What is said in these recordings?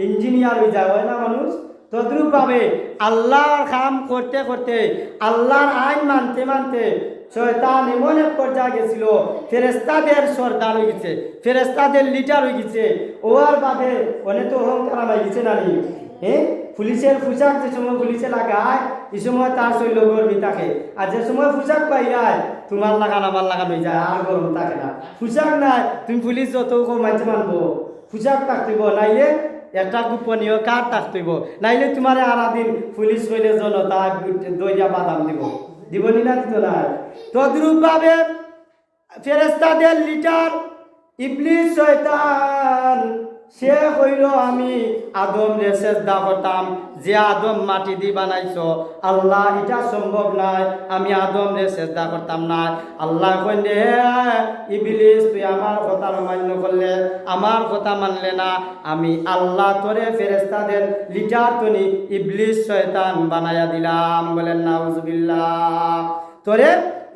Engineer হয়ে যায়, হয় না মানুষ? তদ্রূপভাবে আল্লাহর কাম করতে করতে, আল্লাহর আইন মানতে মানতে শয়তান এমন এক পর্যায়ে গেছিল, ফেরেস্তাদের সর্দার হয়ে গেছে, ফেরেস্তাদের লিডার হয়ে গেছে। ওর বাদে অনেক তো অহংকার হয়ে গেছে নানি। হ্যাঁ, পুলিশের পোশাক যে সময় পুলিশে লাগায়, এই সময় তার শৈল গরমি থাকে, আর যে সময় পোশাক পাই যায় তোমার লাগান আমার লাগান হয়ে যায়, আর গরম থাকে না। পোশাক নাই, তুমি পুলিশ যত মানতে মানবো, পোশাক থাকতেইব, নাইলে একটা গোপনীয় কার্ড থাকতেইব, নাইলে তোমার আর দিন পুলিশ হইলে জনতা দইয়া বাদাম দিব, দিবনি না? দিত না। তদ্রূপ ভাবে ফেরেস্তাদের লিডার ইবলিস শয়তান, সে হইল আমি আদম রে সেজদা করতাম, যে আদম মাটি দি বানাইছো আল্লাহ, এটা সম্ভব নয়, আমি আদম রে সেজদা করতাম না। আল্লাহ কইলে ইবলিস তুই আমার কথা অমান্য করলে, আমার কথা মানলে না, আমি আল্লাহ তোরে ফেরেশতাদের লিডার তনি ইবলিস শয়তান বানায়া দিলাম। বলেন নাউজুবিল্লাহ। তোরে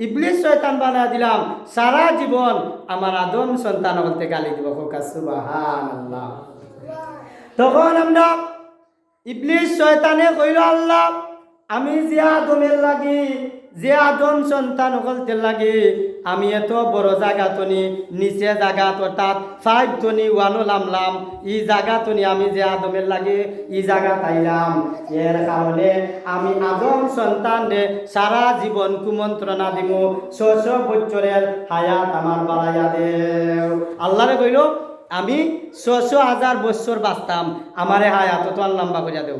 ইবলিস শয়তান বানায়া দিলাম, সারা জীবন আমার আদম সন্তান বলতে গালি দিব। সুবহানাল্লাহ। তখন আমরা ইবলিস শয়তানে কইল আল্লাহ, আমি যে আদমের লাগি, যে আদম সন্তান হলতে লাগে, আমি এত বড় জায়গা তনি নিচে জায়গা অর্থাৎ 5 তনি 1 নামলাম, এই জায়গা তনি আমি যে আদমের লাগে এই জায়গা তাইলাম। এর কারণে আমি আদম সন্তান রে সারা জীবন কুমন্ত্রণা দিব, 600 বছরের হায়াত আমার বাড়াইয়া দেও। আল্লাহরে কইল আমি 600,000 বছর বাঁচতাম, আমারে হায়াত তো আর লম্বা করিয়া দেব।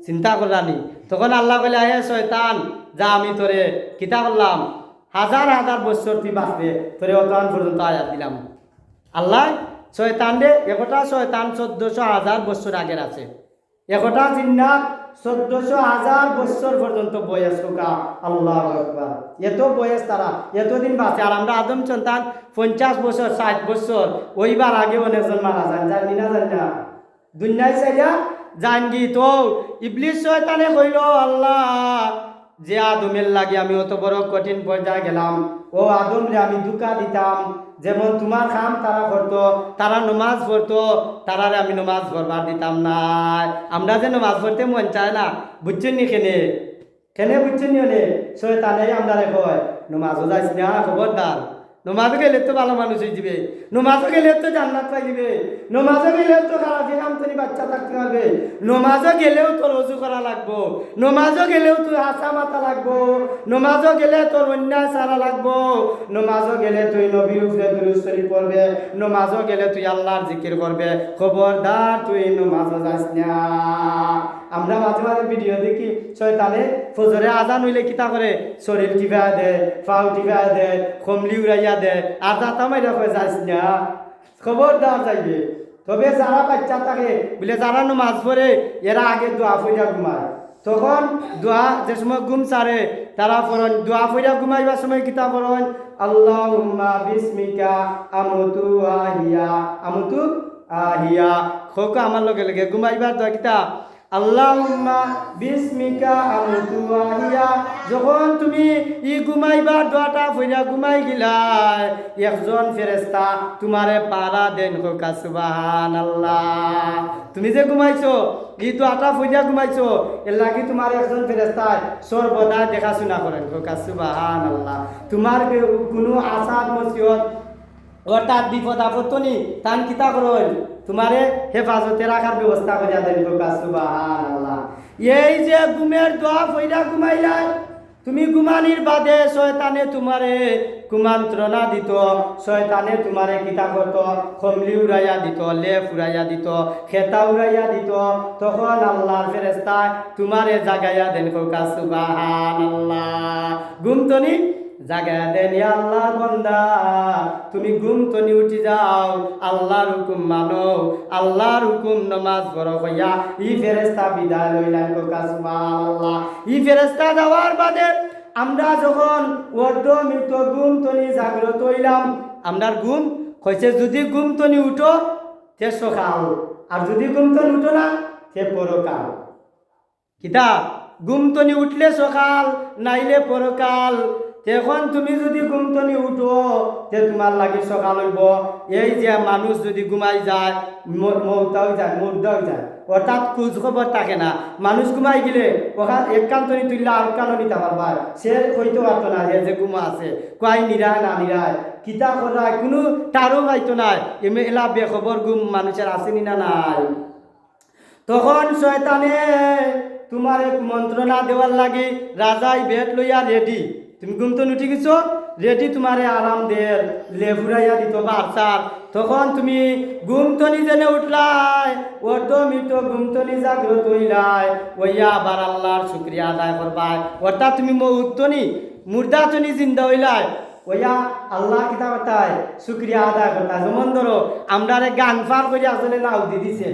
চিন্তা করানি। তখন আল্লাহ বলে হে শয়তান, যা আমি তোরে কিতা করলাম, 1000 বছর তুই বাঁচবে, তোরে অতন পর্যন্ত আয়াত দিলাম। আল্লাহ শয়তান রে, একটা শয়তান 1400,000 বছর আগের আছে, একটা জিন্নাত 1400,000 বছর পর্যন্ত বয়স হোকা। আল্লাহু আকবার। এত বয়স তারা এতদিন বাঁচে, আর আমরা আদম সন্তান 50 বছর 60 বছর, ওইবার আগে অনেকজন মারা যান, জানি না জানি না দুনিয়ায় চাইয়া জানগি। তো ইবলিস শয়তানে কইল আল্লাহ, যে আদমের লাগে আমি অত বড় কঠিন পর্যায়ে গেলাম, ও আদম রে আমি ধোঁকা দিতাম, যেমন তোমার কাম তারা করতো, তারা নমাজ পড়তো, তারারে আমি নমাজ পড়বার দিতাম না। আমরা যে নমাজ পড়তে মন চায় না, বুঝছেন নি? কেনে কেনে বুঝছেন নি? হলে শয়তানে আমরা কয় নমাজও যাইস না, খবরদার, নমাজে গেলে তো ভালো মানুষ হয়ে যাবে, নমাজে গেলে তো জান্নাত পাই যাবে, নমাজে গেলেও তো খারাপি কাম তৈরি বাচ্চা থাকতে পারবে, নমাজে গেলেও তোর রজু করা লাগবো, নমাজে গেলেও তুই হাসা মাথা লাগবো, নমাজে গেলে তোর অন্যায় সারা লাগবো, নমাজে গেলে তুই নবীর উপরে দুরূদ শরীফ পড়বে, নমাজে গেলে তুই আল্লাহর জিকির করবে, খবরদার তুই নমাজে যাস না। আমরা মাঝে মাঝে ভিডিও দেখি শয়তানে ফজরে আজান হইলে কিতা করে, শরীর টিপা দেয়, পাও টিপা দেয়, কমলি উড়াইয়া দেয়, আর দাঁতা মাইরা কয়ে যাস না, খবরদার যাইবে। তবে যারা বাচ্চা থাকে বলে, যারা নমাজ পড়ে এরা আগে দোয়া ফইরা ঘুমায়, তখন দোয়া যে সময় ঘুম সারে তারা পড়েন, দোয়া ফইরা ঘুমাইবার সময় কিতা পড়েন, আল্লাহুম্মা বিসমিকা আমুতু আহিয়া, আমুতু আহিয়া। খোক আমার লগে লগে ঘুমাইবার দোয়া কিতা, আল্লাহুম্মা বিসমিকা আমুতু আহিয়া। যখন তুমি ই ঘুমাইবার দোয়াটা ফইরা ঘুমাই গিলাই, একজন ফেরেশতা তোমারে পারা দেন, হোক সুবহানাল্লাহ। তুমি যে ঘুমাইছো ই দোয়াটা ফইরা ঘুমাইছো, এর লাগি তোমার একজন ফেরেশতা সর্বদা দেখাশোনা করেন, হোক সুবহানাল্লাহ। তোমার কোনো আসাদ মুসিবত অর্থাৎ বিপদ আপদ নি তান কিতা করেন, তোমারে হেফাজতে রাখার ব্যবস্থা করে দেন, হোক সুবহানাল্লাহ। এই যে ঘুমের দোয়া ফইরা ঘুমাইলাই, তুমি ঘুমানির বাদে শয়তানে তোমারে কুমন্ত্রণা দিত, শয়তানে তোমারে কিতা করত, কমলি উড়াইয়া দিত, লেপ উড়াইয়া দিত, খেতা উড়াইয়া দিত, তখন আল্লাহর ফেরেশতা তোমারে জাগাইয়া দেন, হোক সুবহানাল্লাহ। ঘুমতনি জাগাইয়া দেন, ইয়া আল্লাহর বান্দা তুমি ঘুমতনি উঠি যাও, আল্লাহর হুকুম মানো, আল্লাহর হুকুম নামাজ পড়ো কইয়া ই ফেরেশতা বিদায় লইলেন, হোক সুবহানাল্লাহ। ই ফেরেশতা যাওয়ার বাদে আমরা যখন অর্ধমৃত ঘুমতনি জাগ্রত হইলাম, আমরার ঘুম কইছে যদি ঘুমতনি উঠো তে সকাল, আর যদি ঘুমতনি উঠো না তে পরকাল। কিতা ঘুমতনি উঠলে সকাল, নাইলে পরকাল। এখন তুমি যদি ঘুমতনি উঠো তে তোমার লাগে সকাল হইব। এই যে মানুষ যদি ঘুমাই যায় মৌতাও যায় মুর্দাও যায়, অর্থাৎ খোঁজ খবর থাকে না। মানুষ ঘুমাই গেলে ওখান এক কান্তনি তুললে আর কানো নিতে পারবা, সে হইতে পারতো না যে ঘুমা আছে কয় নিরায় না নিরায় কিতা করায় কোনো তারও পাইতো না। এলা বেখবর ঘুম মানুষের আসেনি না নাই। তখন শয়তানে তোমার এক মন্ত্রণা দেওয়ার লাগে রাজাই বেড লইয়া রেডি, তুমি ঘুমতন উঠি গেছো রেডি তোমারে আরাম দের লেফুরাইয়া দিত বাচ্চার। তখন তুমি ঘুমতনি জেনে উঠলাই অটোমিটো ঘুমতনি জাগ্রত হইলাই ওইয়া আবার আল্লাহর শুক্রিয়া আদায় করবাই। অর্থাৎ তুমি মৌতনি মুর্দাতনি জিন্দা হইলাই ওইয়া আল্লাহ কিতা করতায় শুক্রিয়া আদায় করতায়। যেমন ধরো আমরা গান ফার করে আসলে নাউদি দিছে,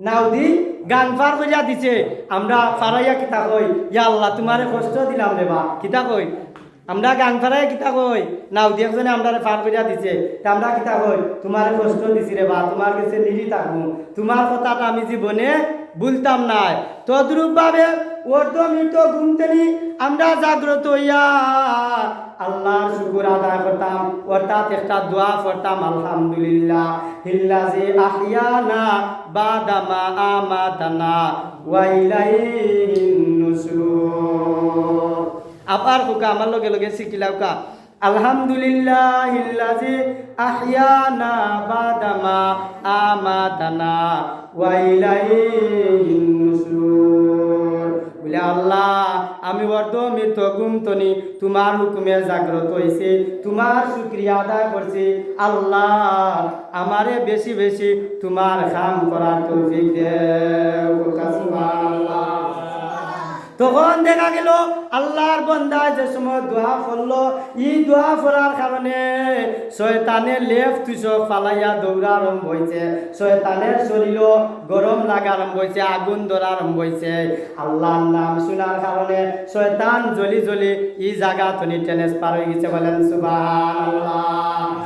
নাউদি গান ফার করিয়া দিছে, আমরা ফারাইয়া কিতা কই ইয়া আল্লাহ তোমারে কষ্ট দিলাম রে বা কিতা কই, আমরা গান ফারাইয়া কিতা কই নাউদি একজনে আমরা ফার করিয়া দিছে তা আমরা কিতা কই তোমারে কষ্ট দিছি রে বা তোমার কাছে নিরি থাকবো, তোমার কথাটা আমি জীবনে ভুলতাম নাই। তদ্রূপ ভাবে অর্ধমৃত ঘুমতেনি আমরা জাগ্রত হইয়া আল্লাহর শুকর আদায় করতাম। অর্থাৎ একটা দোয়া পড়তাম আলহামদুলিল্লাহ হিল্লাজি আহিয়ানা বাদামা আমাতানা ওয়া ইলাইহিন নুশুর। আবার হুকা আমার লগে লগে শিখিলাউকা আলহামদুলিল্লাহ হিল্লাজি আহিয়ানা বাদামা আমাতানা ওয়া ইলাইহিন নুশুর। বলে আল্লাহ আমি অর্ধমৃত ঘুমতনি তোমার হুকুমে জাগ্রত হয়েছে, তোমার শুকরিয়া আদায় করছি। আল্লাহ আমারে বেশি বেশি তোমার কাম করার তৌফিক দেও। সুবহানাল্লাহ। তখন দেখা গেল আল্লাহর বান্দা যে সময় দোয়া পড়লো, এই দোয়া পড়ার কারণে শয়তানের লেফ তুষক ফালাইয়া দৌড়া আরম্ভ হয়েছে, শয়তানের শরীর গরম লাগা আরম্ভ হয়েছে, আগুন ধরা আরম্ভ হয়েছে। আল্লাহর নাম শোনার কারণে শয়তান জ্বলি জ্বলি এই জায়গা তনি ট্রান্সফার হয়ে গেছে। বলেন সুবহানাল্লাহ।